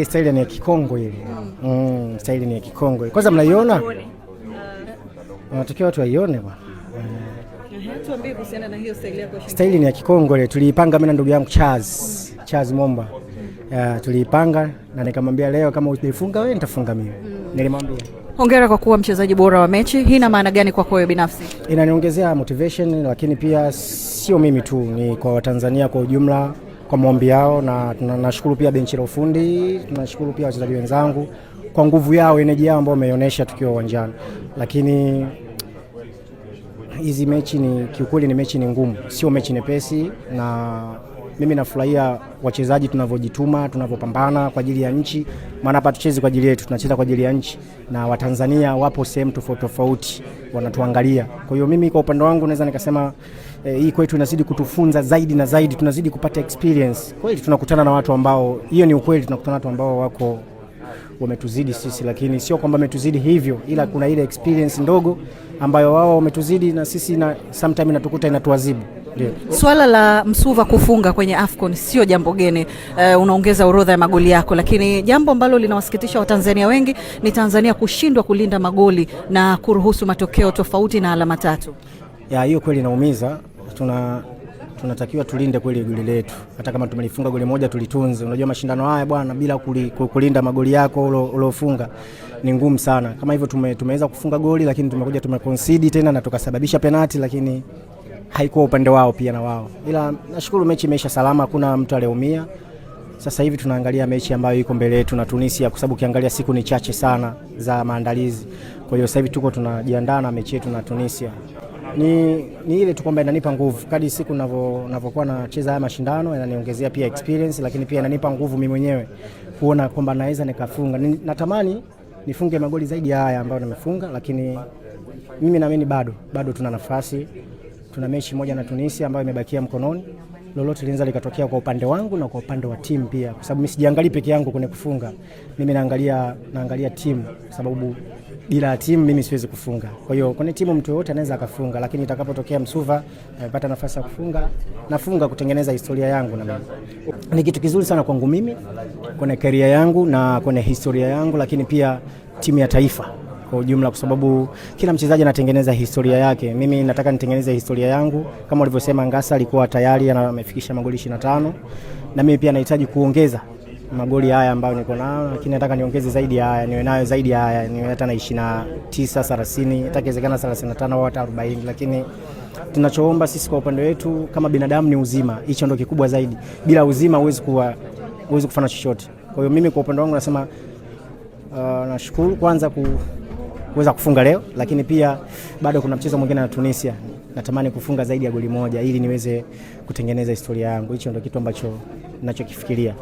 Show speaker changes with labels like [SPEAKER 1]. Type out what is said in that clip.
[SPEAKER 1] Style ni ya Kikongo ile. Style ni ya Kikongo. Kwanza mnaiona? Wanatakiwa watu waione bwana.
[SPEAKER 2] Tuambie kuhusiana na hiyo style yako.
[SPEAKER 1] Style ni ya Kikongo ile. Tuliipanga mimi na ndugu yangu Charles Momba. Tuliipanga na nikamwambia leo kama usifunga wewe nitafunga mimi. Nilimwambia.
[SPEAKER 2] Hongera kwa kuwa mchezaji bora wa mechi. Hii ina maana gani kwako wewe binafsi?
[SPEAKER 1] Inaniongezea motivation, lakini pia sio mimi tu, ni kwa Watanzania kwa ujumla, kwa maombi yao, na tunashukuru pia benchi la ufundi, tunashukuru pia wachezaji wenzangu kwa nguvu yao, energy yao ambayo wameonyesha tukiwa uwanjani. Lakini hizi mechi ni kiukweli ni mechi ni ngumu, sio mechi nyepesi, na mimi nafurahia wachezaji tunavyojituma, tunavyopambana kwa ajili ya nchi. Maana hapa tuchezi kwa ajili yetu, tunacheza kwa ajili ya nchi, na Watanzania wapo sehemu tofauti tofauti wanatuangalia. Kwa hiyo mimi kwa upande wangu naweza nikasema hii kwetu inazidi kutufunza zaidi na zaidi, tunazidi kupata experience. Kweli tunakutana na watu ambao, hiyo ni ukweli, tunakutana na watu ambao wako wametuzidi sisi, lakini sio kwamba wametuzidi hivyo, ila kuna ile experience ndogo ambayo wao wametuzidi na sisi, na sometimes inatukuta inatuadhibu.
[SPEAKER 2] Swala la Msuva kufunga kwenye AFCON sio jambo geni, unaongeza orodha ya magoli yako, lakini jambo ambalo linawasikitisha Watanzania wengi ni Tanzania kushindwa kulinda magoli na kuruhusu matokeo tofauti na alama 3.
[SPEAKER 1] Hiyo kweli inaumiza. Tunatakiwa tulinde kweli goli letu. Hata kama tumelifunga goli moja tulitunze. Unajua mashindano haya bwana, bila kulinda magoli yako uliofunga ni ngumu sana. Kama hivyo tumeweza kufunga goli, lakini tumekuja tumeconcede tena na tukasababisha penalty, lakini haikuwa upande wao pia na wao. Ila nashukuru mechi imeisha salama, hakuna mtu aliyeumia. Sasa hivi tunaangalia mechi ambayo iko mbele yetu na Tunisia, kwa sababu ukiangalia siku ni chache sana za maandalizi. Kwa hiyo sasa hivi tuko tunajiandaa na mechi yetu na Tunisia. Ni ile tu kwamba inanipa nguvu kadri siku ninavyokuwa nacheza haya mashindano, inaniongezea pia experience, lakini pia inanipa nguvu mimi mwenyewe kuona kwamba naweza nikafunga. Natamani nifunge magoli zaidi ya haya ambayo nimefunga, lakini mimi naamini bado tuna nafasi. Tuna mechi moja na Tunisia ambayo imebakia mkononi. Lolote linaweza likatokea kwa upande wangu na kwa upande wa timu pia, kwa sababu mimi sijiangalii peke yangu kwenye kufunga. Mimi naangalia timu, kwa sababu bila timu mimi siwezi kufunga. Kwa hiyo kwenye timu mtu yote anaweza akafunga, lakini itakapotokea Msuva amepata nafasi ya kufunga, nafunga kutengeneza historia yangu. Na mimi ni kitu kizuri sana kwangu mimi kwenye career yangu na kwenye historia yangu, lakini pia timu ya taifa kwa ujumla, kwa sababu kila mchezaji anatengeneza historia yake. Mimi nataka nitengeneze historia yangu. Kama ulivyosema, Ngasa alikuwa tayari amefikisha magoli 25, na mimi pia nahitaji kuongeza magoli haya ambayo niko nayo, lakini nataka niongeze zaidi ya haya, niwe nayo zaidi ya haya, niwe hata na 29, 30, itakawezekana 35 au hata 40. Lakini tunachoomba sisi kwa upande wetu kama binadamu ni uzima. Hicho ndio kikubwa zaidi. Bila uzima huwezi kufanya chochote. Kwa hiyo mimi kwa upande wangu nasema nashukuru kwanza kuweza kufunga leo, lakini pia bado kuna mchezo mwingine na Tunisia. Natamani kufunga zaidi ya goli moja ili niweze kutengeneza historia yangu. Hicho ndio kitu ambacho ninachokifikiria.